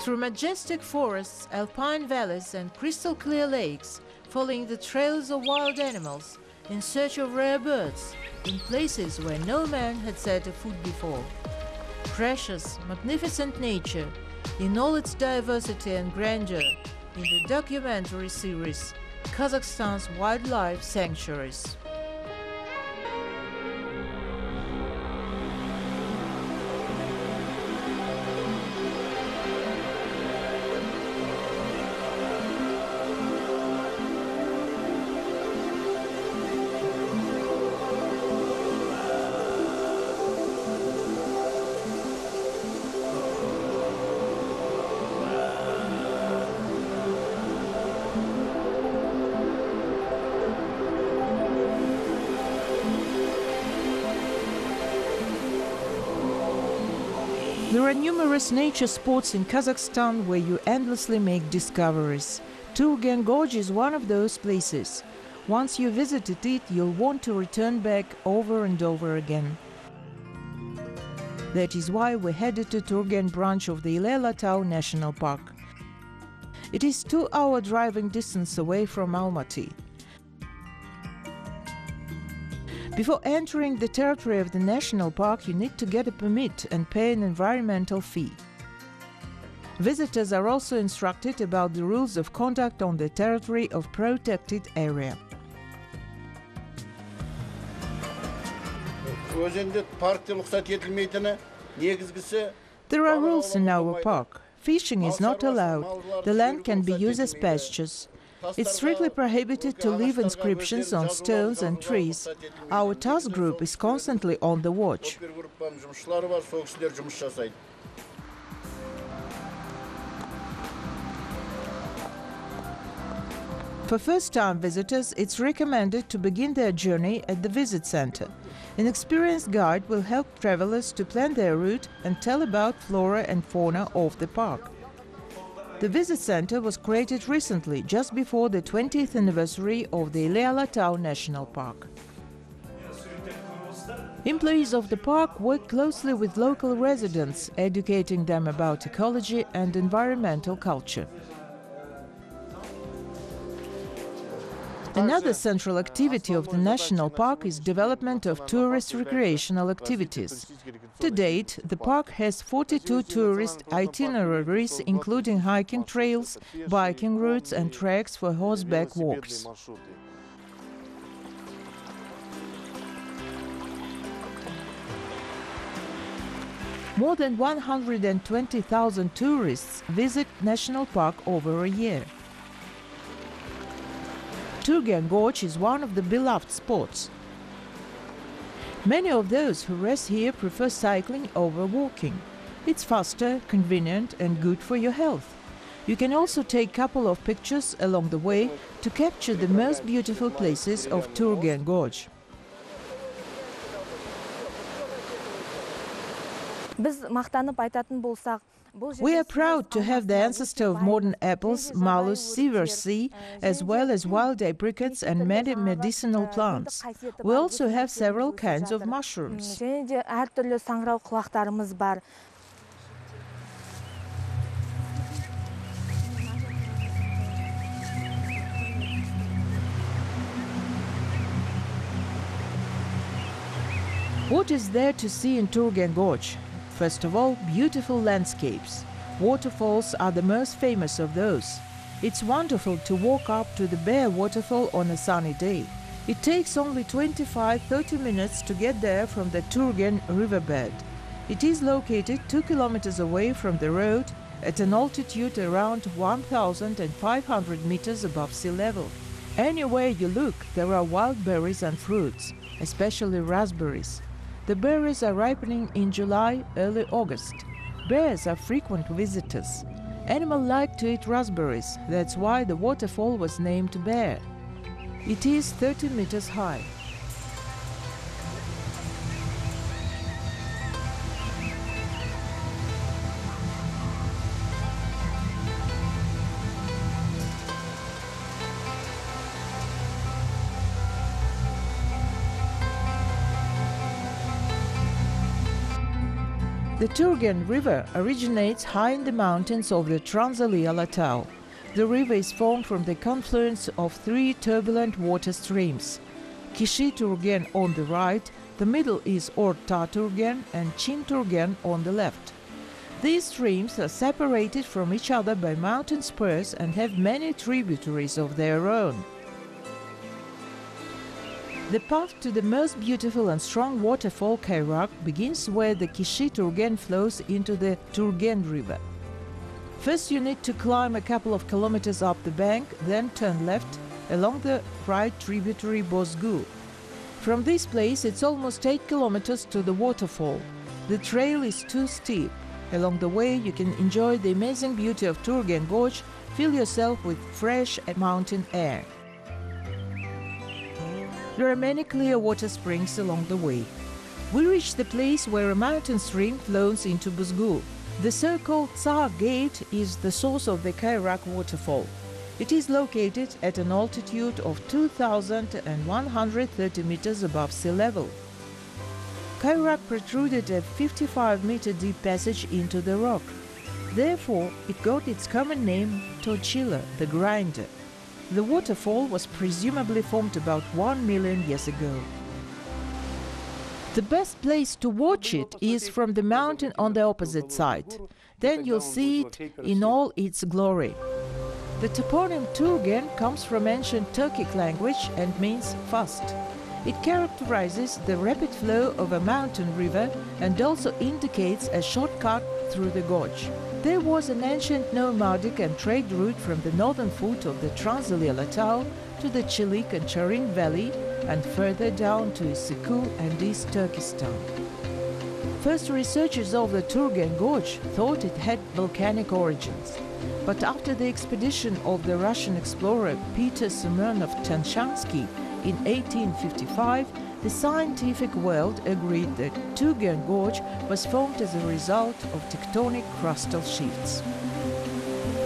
Through majestic forests, alpine valleys and crystal clear lakes, following the trails of wild animals, in search of rare birds, in places where no man had set a foot before. Precious, magnificent nature, in all its diversity and grandeur, in the documentary series, Kazakhstan's Wildlife Sanctuaries. There are numerous nature spots in Kazakhstan where you endlessly make discoveries. Turgon Gorge is one of those places. Once you visited it, you'll want to return back over and over again. That is why we headed to Turgen branch of the Almaty National Park. It is 2-hour driving distance away from Almaty. Before entering the territory of the national park, you need to get a permit and pay an environmental fee. Visitors are also instructed about the rules of conduct on the territory of protected area. There are rules in our park. Fishing is not allowed. The land can be used as pastures. It's strictly prohibited to leave inscriptions on stones and trees. Our task group is constantly on the watch. For first-time visitors, it's recommended to begin their journey at the visit center. An experienced guide will help travelers to plan their route and tell about flora and fauna of the park. The visit center was created recently, just before the 20th anniversary of the Almaty National Park. Employees of the park work closely with local residents, educating them about ecology and environmental culture. Another central activity of the national park is development of tourist recreational activities. To date, the park has 42 tourist itineraries, including hiking trails, biking routes and tracks for horseback walks. More than 120,000 tourists visit national park over a year. Turgon Gorge is one of the beloved spots. Many of those who rest here prefer cycling over walking. It's faster, convenient and good for your health. You can also take a couple of pictures along the way to capture the most beautiful places of Turgon Gorge. We are proud to have the ancestor of modern apples, malus sieversii, as well as wild apricots and many medicinal plants. We also have several kinds of mushrooms. What is there to see in Turgon Gorge? First of all, beautiful landscapes. Waterfalls are the most famous of those. It's wonderful to walk up to the Bear waterfall on a sunny day. It takes only 25-30 minutes to get there from the Turgon riverbed. It is located 2 kilometers away from the road at an altitude around 1,500 meters above sea level. Anywhere you look, there are wild berries and fruits, especially raspberries. The berries are ripening in July, early August. Bears are frequent visitors. Animals like to eat raspberries, that's why the waterfall was named Bear. It is 30 meters high. The Turgon River originates high in the mountains of the Almaty. The river is formed from the confluence of three turbulent water streams. Kishi Turgen on the right, the middle is Orta Turgen and Chin Turgen on the left. These streams are separated from each other by mountain spurs and have many tributaries of their own. The path to the most beautiful and strong waterfall Kayrak begins where the Kishi Turgen flows into the Turgen River. First you need to climb a couple of kilometers up the bank, then turn left along the right tributary Bozgu. From this place it's almost 8 kilometers to the waterfall. The trail is too steep. Along the way you can enjoy the amazing beauty of Turgon Gorge, fill yourself with fresh mountain air. There are many clear water springs along the way. We reach the place where a mountain stream flows into Bozgu. The so-called Tsar Gate is the source of the Kayrak waterfall. It is located at an altitude of 2,130 meters above sea level. Kayrak protruded a 55-meter deep passage into the rock. Therefore, it got its common name Tochila, the grinder. The waterfall was presumably formed about 1 million years ago. The best place to watch it is from the mountain on the opposite side. Then you'll see it in all its glory. The toponym Turgen comes from ancient Turkic language and means fast. It characterizes the rapid flow of a mountain river and also indicates a shortcut through the gorge. There was an ancient nomadic and trade route from the northern foot of the Almaty to the Chilik and Charin Valley and further down to Isiku and East Turkestan. First researchers of the Turgon Gorge thought it had volcanic origins, but after the expedition of the Russian explorer Peter Semyonov-Tanshansky in 1855, the scientific world agreed that Turgon Gorge was formed as a result of tectonic crustal shifts.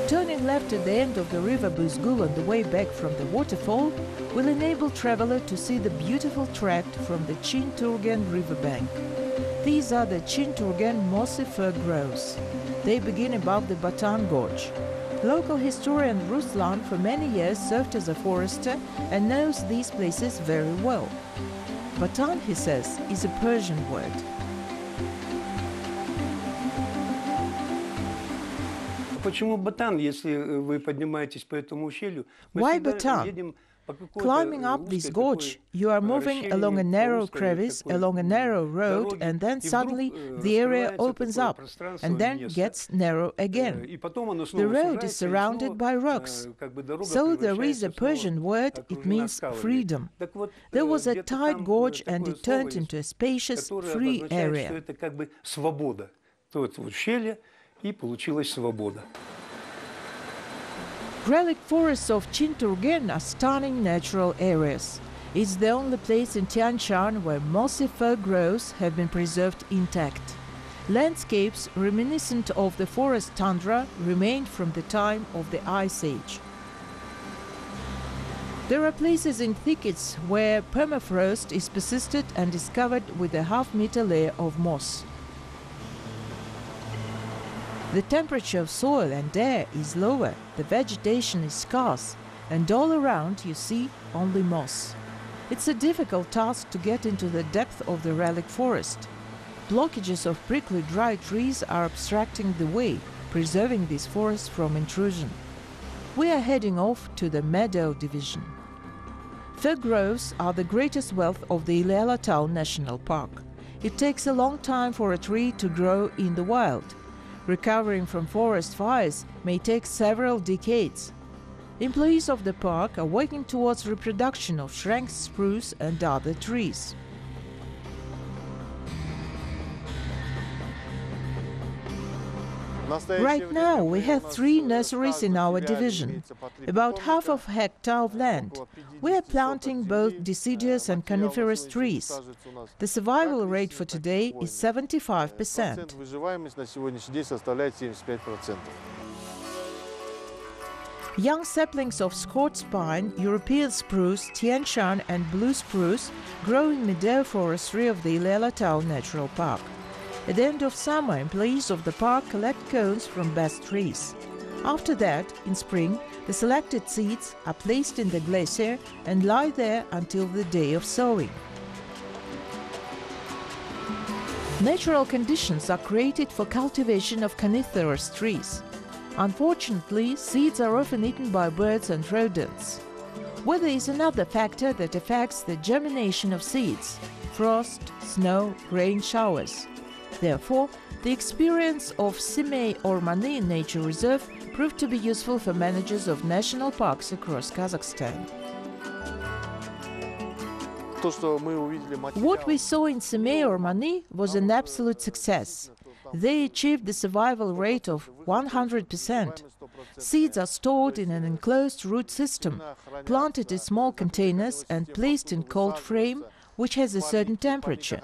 Turning left at the end of the river Bozgu on the way back from the waterfall will enable traveler to see the beautiful tract from the Chin Turgen riverbank. These are the Chin Turgen mossy fir groves. They begin above the Batan Gorge. Local historian Ruslan for many years served as a forester and knows these places very well. Batan, he says, is a Persian word. Why Batan? Climbing up this gorge, you are moving along a narrow crevice, along a narrow road, and then suddenly the area opens up, and then gets narrow again. The road is surrounded by rocks. So there is a Persian word, it means freedom. There was a tight gorge and it turned into a spacious, free area. Relic forests of Chin Turgen are stunning natural areas. It's the only place in Tian Shan where mossy fir groves have been preserved intact. Landscapes reminiscent of the forest tundra remained from the time of the Ice Age. There are places in thickets where permafrost is persisted and is covered with a half-meter layer of moss. The temperature of soil and air is lower, the vegetation is scarce, and all around you see only moss. It's a difficult task to get into the depth of the relic forest. Blockages of prickly dry trees are obstructing the way, preserving this forest from intrusion. We are heading off to the Meadow Division. Fir groves are the greatest wealth of the Almaty National Park. It takes a long time for a tree to grow in the wild. Recovering from forest fires may take several decades. Employees of the park are working towards reproduction of shrank spruce and other trees. Right now we have 3 nurseries in our division, about half of a hectare of land. We are planting both deciduous and coniferous trees. The survival rate for today is 75%. Young saplings of Scots pine, European spruce, Tian Shan and blue spruce grow in meadow forestry of the Almaty Natural Park. At the end of summer, employees of the park collect cones from best trees. After that, in spring, the selected seeds are placed in the glacier and lie there until the day of sowing. Natural conditions are created for cultivation of coniferous trees. Unfortunately, seeds are often eaten by birds and rodents. Weather is another factor that affects the germination of seeds: frost, snow, rain showers. Therefore, the experience of Semey-Ormany Nature Reserve proved to be useful for managers of national parks across Kazakhstan. What we saw in Semey-Ormany was an absolute success. They achieved the survival rate of 100%. Seeds are stored in an enclosed root system, planted in small containers and placed in cold frame, which has a certain temperature.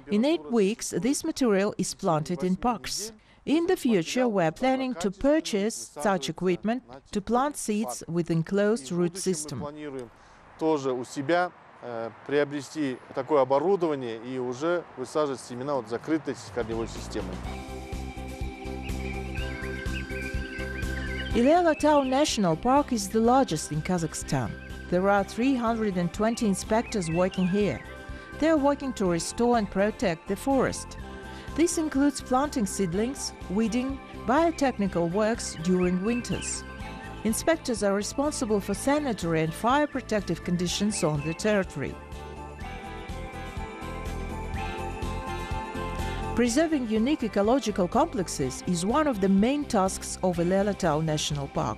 In 8 weeks, this material is planted in parks. In the future, we are planning to purchase such equipment to plant seeds with enclosed root system. Приобрести такое оборудование и уже высаживать семена от закрытой корневой системы. Almaty National Park is the largest in Kazakhstan. There are 320 inspectors working here. They are working to restore and protect the forest. This includes planting seedlings, weeding, biotechnical works during winters. Inspectors are responsible for sanitary and fire protective conditions on the territory. Preserving unique ecological complexes is one of the main tasks of Almaty National Park.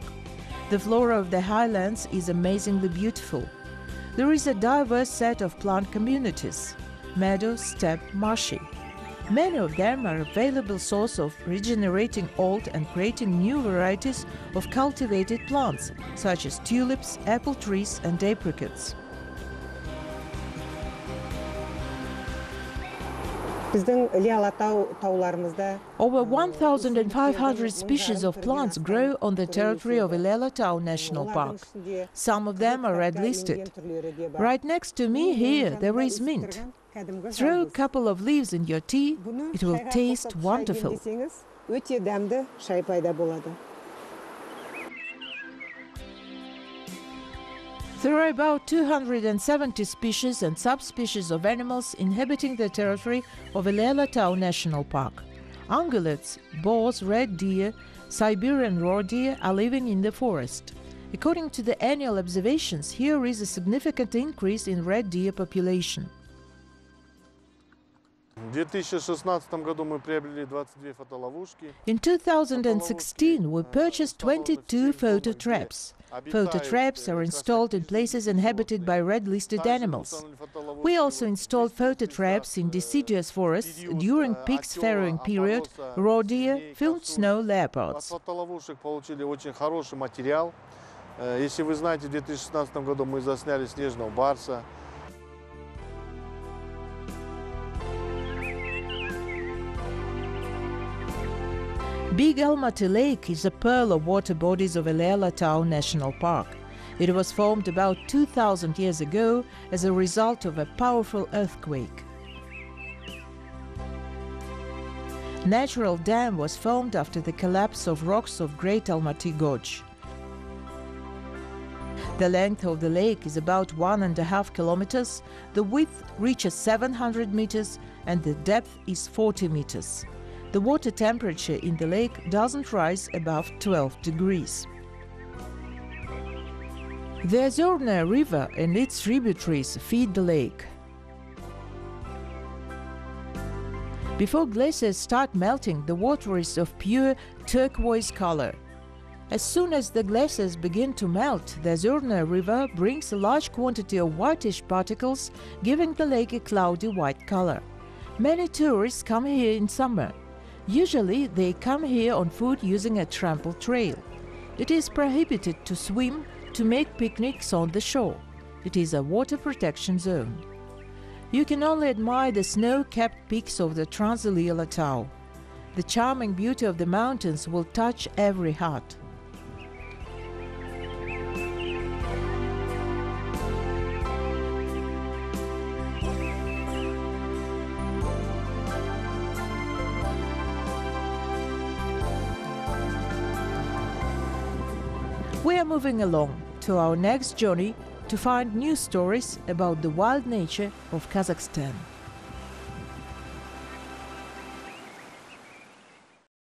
The flora of the highlands is amazingly beautiful. There is a diverse set of plant communities: meadow, steppe, marshy. Many of them are a valuable source of regenerating old and creating new varieties of cultivated plants, such as tulips, apple trees and apricots. Over 1,500 species of plants grow on the territory of Almaty National Park. Some of them are red-listed. Right next to me here there is mint. Throw a couple of leaves in your tea, it will taste wonderful. There are about 270 species and subspecies of animals inhabiting the territory of Almaty National Park. Ungulates, boars, red deer, Siberian roe deer are living in the forest. According to the annual observations, here is a significant increase in red deer population. In 2016, we purchased 22 photo traps. Photo traps are installed in places inhabited by red-listed animals. We also installed photo traps in deciduous forests during pigs' farrowing period, roe deer, filmed snow leopards. Если вы знаете, в 2016 году мы засняли снежного барса. Big Almaty Lake is a pearl of water bodies of Almaty National Park. It was formed about 2,000 years ago as a result of a powerful earthquake. Natural dam was formed after the collapse of rocks of Great Almaty Gorge. The length of the lake is about 1.5 kilometers, the width reaches 700 meters, and the depth is 40 meters. The water temperature in the lake doesn't rise above 12 degrees. The Turgon River and its tributaries feed the lake. Before glaciers start melting, the water is of pure turquoise color. As soon as the glaciers begin to melt, the Turgon River brings a large quantity of whitish particles, giving the lake a cloudy white color. Many tourists come here in summer. Usually, they come here on foot using a trample trail. It is prohibited to swim, to make picnics on the shore. It is a water protection zone. You can only admire the snow-capped peaks of the Almaty. The charming beauty of the mountains will touch every heart. We are moving along to our next journey to find new stories about the wild nature of Kazakhstan.